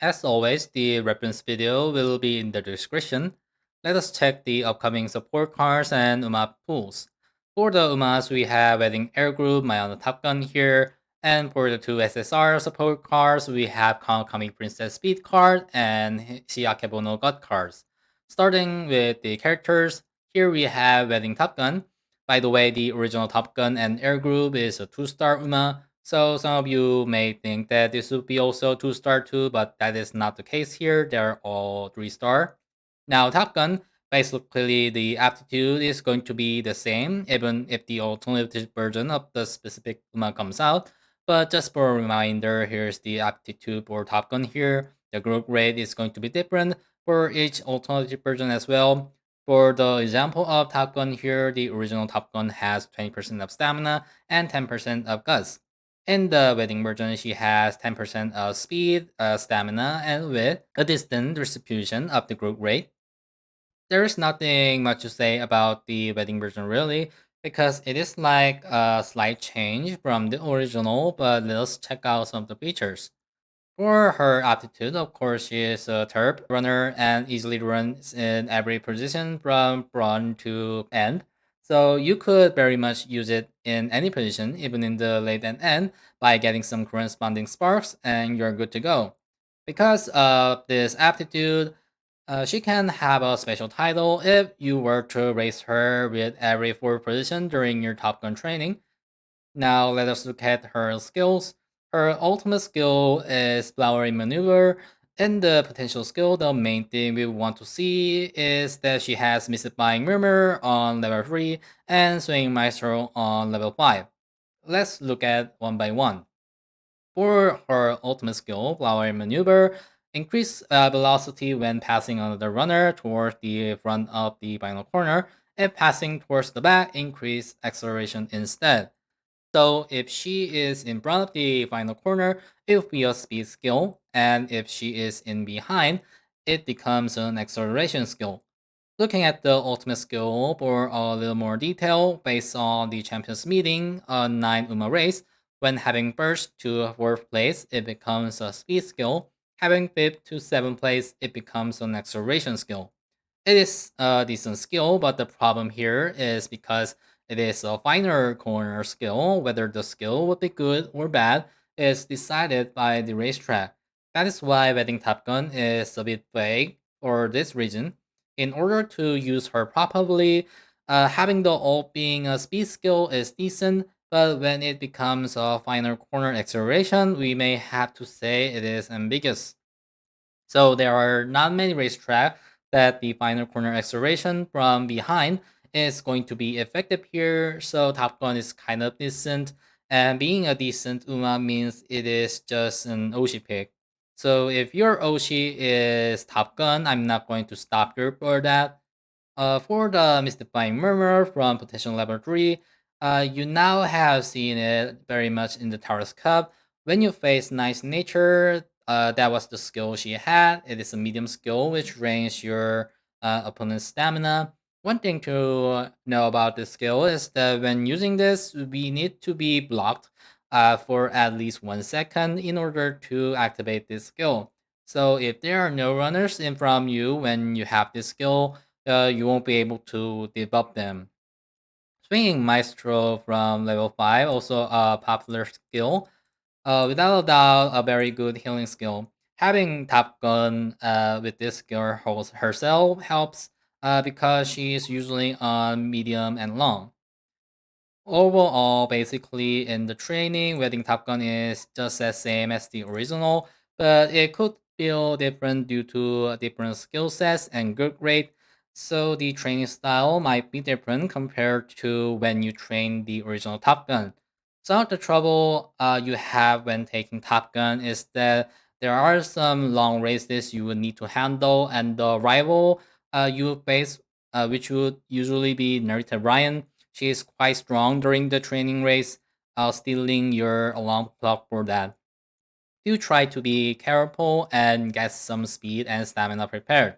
As always, the reference video will be in the description. Let us check the upcoming support cards and UMA pools. For the UMAs, we have Wedding Air Group, Mayano Top Gun here, and for the two SSR support cards, we have Kawakami Princess Speed card and Hishi Akebono Gut cards. Starting with the characters, here we have Wedding Top Gun. By the way, the original Top Gun and Air Group is a 2-star UMA, so some of you may think that this would be also 2-star too, but that is not the case here. They're all 3-star. Now, Top Gun, basically the aptitude is going to be the same, even if the alternative version of the specific UMA comes out. But just for a reminder, here's the aptitude for Top Gun here. The growth rate is going to be different for each alternative version as well. For the example of Top Gun here, the original Top Gun has 20% of stamina and 10% of guts. In the wedding version, she has 10% of speed, stamina, and with a distant distribution of the growth rate. There is nothing much to say about the wedding version really, because it is like a slight change from the original, but let's check out some of the features. For her aptitude, of course, she is a turb runner and easily runs in every position from front to end. So you could very much use it in any position, even in the late and end, by getting some corresponding sparks, and you're good to go. Because of this aptitude, she can have a special title if you were to race her with every 4th position during your Top Gun training. Now let us look at her skills. Her ultimate skill is Flowery Maneuver. In the potential skill, the main thing we want to see is that she has Mystifying Murmur on level 3 and Swing Maestro on level 5. Let's look at one by one. For her ultimate skill, Flowery Maneuver, increase velocity when passing another runner towards the front of the final corner. If passing towards the back, increase acceleration instead. So if she is in front of the final corner, it will be a speed skill, and if she is in behind, it becomes an acceleration skill. Looking at the ultimate skill for a little more detail, based on the champions meeting, a 9 UMA race, when having first to 4th place, it becomes a speed skill. Having 5th to 7th place, it becomes an acceleration skill. It is a decent skill, but the problem here is because it is a finer corner skill, whether the skill would be good or bad is decided by the racetrack. That is why Wedding Top Gun is a bit vague for this reason. In order to use her properly, having the ult being a speed skill is decent, but when it becomes a finer corner acceleration, we may have to say it is ambiguous. So there are not many racetracks that the final corner acceleration from behind is going to be effective here. So Top Gun is kind of decent, and being a decent UMA means it is just an Oshi pick. So if your Oshi is Top Gun, I'm not going to stop you for that. For the Mystifying Murmur from Potential Level 3, you now have seen it very much in the Taurus Cup. When you face Nice Nature, that was the skill she had. It is a medium skill which drains your opponent's stamina. One thing to know about this skill is that when using this, we need to be blocked for at least 1 second in order to activate this skill. So if there are no runners in from you when you have this skill, you won't be able to develop them. Swinging Maestro from level 5, also a popular skill. Without a doubt, a very good healing skill. Having Top Gun with this skill herself helps because she is usually on medium and long. Overall, basically in the training, Wedding Top Gun is just as same as the original, but it could feel different due to different skill sets and good rate. So the training style might be different compared to when you train the original Top Gun. Some of the trouble you have when taking Top Gun is that there are some long races you would need to handle, and the rival you face, which would usually be Narita Ryan, she is quite strong during the training race, stealing your alarm clock for that. Do try to be careful and get some speed and stamina prepared.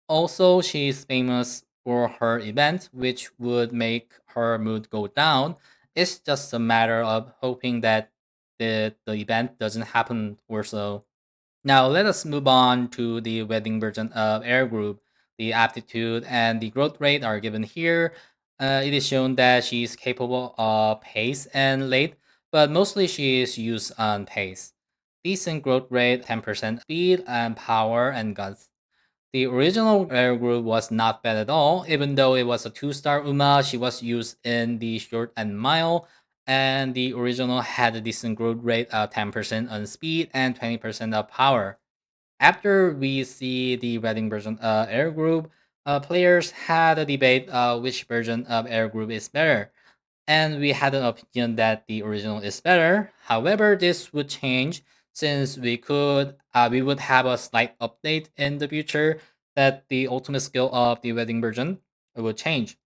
Also, she is famous for her event, which would make her mood go down. It's just a matter of hoping that the event doesn't happen or so. Now let us move on to the wedding version of air group. The aptitude and the growth rate are given here. It is shown that she is capable of pace and late, but mostly she is used on pace. Decent growth rate, 10% speed and power and guts. The original air group was not bad at all, even though it was a 2-star Uma, she was used in the short and mile, and the original had a decent growth rate of 10% on speed and 20% of power. After we see the wedding version of Air Group, players had a debate which version of Air Group is better, and we had an opinion that the original is better. However, this would change since we would have a slight update in the future that the ultimate skill of the wedding version would change.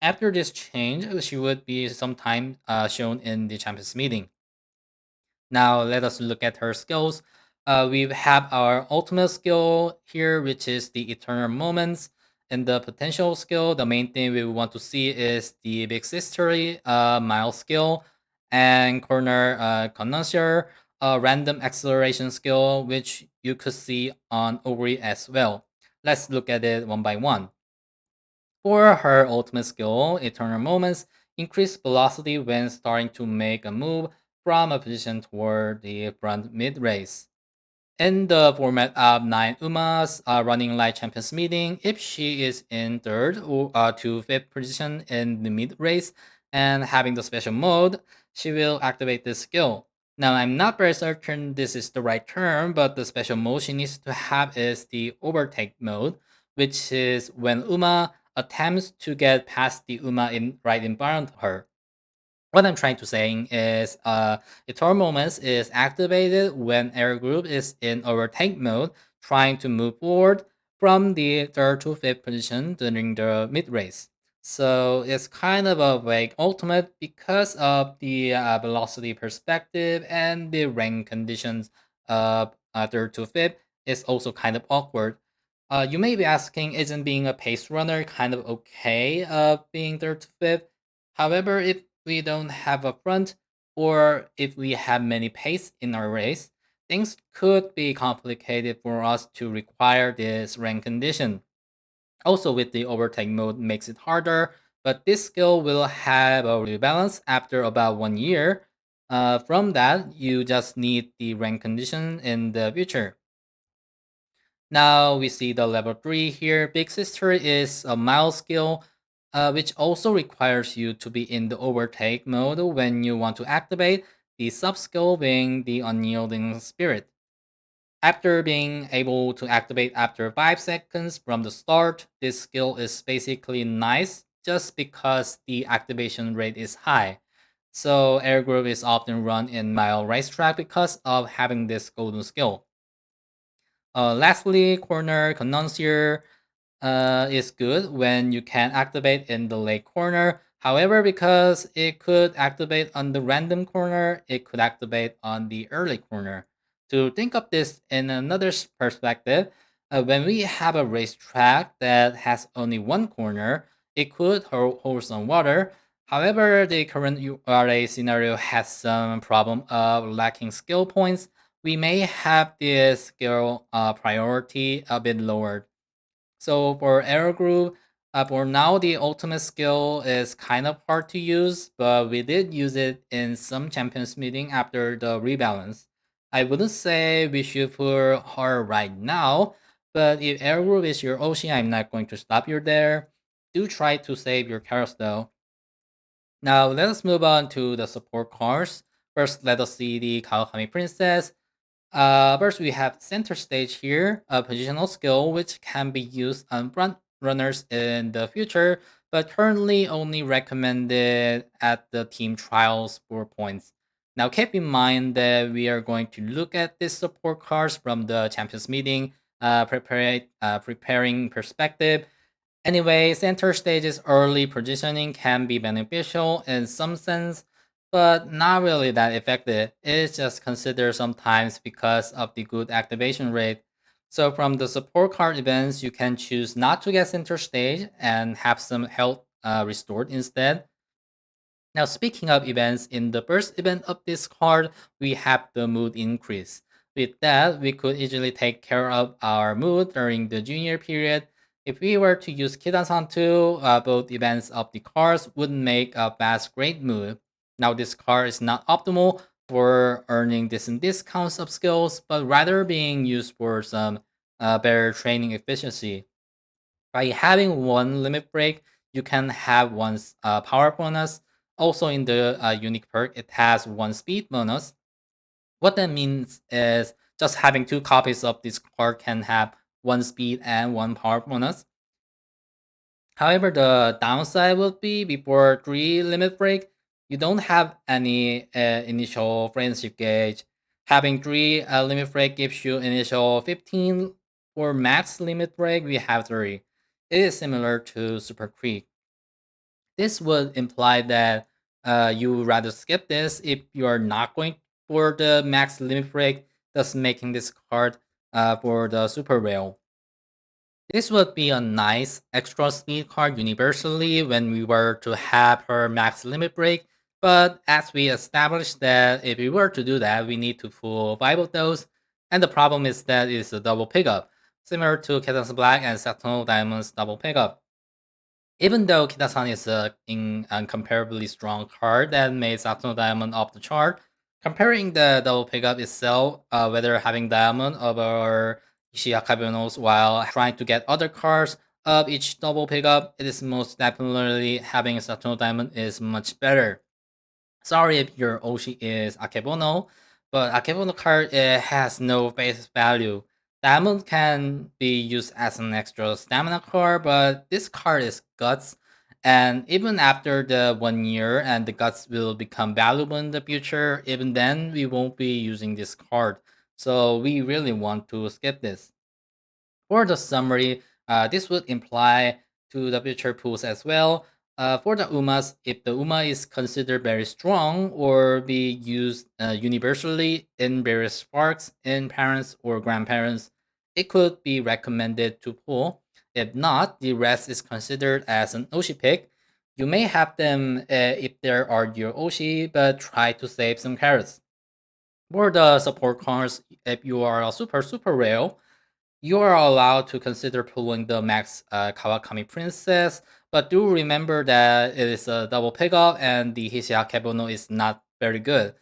After this change, she would be sometime shown in the champions meeting. Now let us look at her skills. We have our ultimate skill here, which is the eternal moments. In the potential skill, the main thing we want to see is the big history, mile skill, and corner connoisseur, random acceleration skill, which you could see on Ori as well. Let's look at it one by one. For her ultimate skill, Eternal Moments, increase velocity when starting to make a move from a position toward the front mid race. In the format of 9 Umas running light champions meeting, if she is in third or to fifth position in the mid race and having the special mode, she will activate this skill. Now, I'm not very certain this is the right term, but the special mode she needs to have is the overtake mode, which is when Uma attempts to get past the Uma right in front of her. What I'm trying to say is, Eternal Moments is activated when Air Group is in overtake mode, trying to move forward from the third to fifth position during the mid race. So it's kind of a vague ultimate because of the velocity perspective and the rank conditions of third to fifth is also kind of awkward. You may be asking, isn't being a pace runner kind of okay being third to fifth? However, if we don't have a front, or if we have many pace in our race, things could be complicated for us to require this rank condition. Also, with the overtake mode makes it harder, but this skill will have a rebalance after about 1 year. From that, you just need the rank condition in the future. Now we see the level 3 here. Big Sister is a mild skill, which also requires you to be in the overtake mode when you want to activate the sub skill being the Unyielding Spirit. After being able to activate after 5 seconds from the start, this skill is basically nice just because the activation rate is high. So Air Group is often run in mile racetrack because of having this golden skill. Lastly, corner connoisseur is good when you can activate in the late corner. However, because it could activate on the random corner, it could activate on the early corner. To think of this in another perspective, when we have a racetrack that has only one corner, it could hold some water. However, the current URA scenario has some problem of lacking skill points. We may have this skill priority a bit lowered. So for Arrow Group, for now the ultimate skill is kind of hard to use, but we did use it in some champions meeting after the rebalance. I wouldn't say we should put her right now, but if Arrow Group is your Oshi, I'm not going to stop you there. Do try to save your carats though. Now let us move on to the support cards. First, let us see the Kawakami Princess. First, we have center stage here, a positional skill which can be used on front runners in the future, but currently only recommended at the team trials for points. Now, keep in mind that we are going to look at these support cards from the champions meeting, preparing perspective. Anyway, center stage's early positioning can be beneficial in some sense, but not really that effective. It's just considered sometimes because of the good activation rate. So from the support card events, you can choose not to get center stage and have some health restored instead. Now, speaking of events, in the first event of this card, we have the mood increase. With that, we could easily take care of our mood during the junior period. If we were to use Kidan-san too, both events of the cards would make a fast great mood. Now this card is not optimal for earning decent discounts of skills, but rather being used for some better training efficiency. By having one limit break, you can have one power bonus. Also in the unique perk, it has one speed bonus. What that means is just having two copies of this card can have one speed and one power bonus. However, the downside would be before 3 limit break, you don't have any initial friendship gauge. Having 3 limit break gives you initial 15. For max limit break, we have 3. It is similar to Super Creek. This would imply that you would rather skip this if you are not going for the max limit break, thus making this card for the super rail. This would be a nice extra speed card universally when we were to have her max limit break, but as we established that if we were to do that, we need to pull 5 of those, and the problem is that it's a double pickup, similar to Ketan's Black and Saturno Diamond's double pickup. Even though Kitasan is a incomparably strong card that made Saturno Diamond off the chart, comparing the double pickup itself, whether having Diamond over Hishi Akebono's while trying to get other cards of each double pickup, it is most definitely having Saturno Diamond is much better. Sorry if your Oshi is Akebono, but Akebono card has no base value. Diamond can be used as an extra stamina card, but this card is Guts, and even after the 1 year and the Guts will become valuable in the future, even then we won't be using this card. So we really want to skip this. For the summary, this would imply to the future pools as well. For the UMAs, if the UMA is considered very strong or be used universally in various sparks in parents or grandparents, it could be recommended to pull. If not, the rest is considered as an Oshi pick. You may have them if there are your Oshi, but try to save some carrots. For the support cards, if you are a super rare, you are allowed to consider pulling the max Kawakami Princess, but do remember that it is a double pickup and the Hishi Akebono is not very good.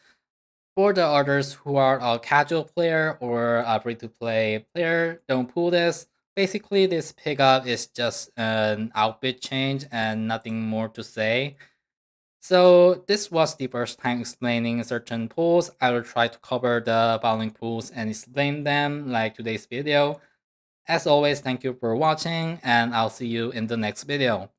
For the others who are a casual player or a free-to-play player, don't pull this. Basically, this pickup is just an outfit change and nothing more to say. So this was the first time explaining certain pools. I will try to cover the following pools and explain them like today's video. As always, thank you for watching, and I'll see you in the next video.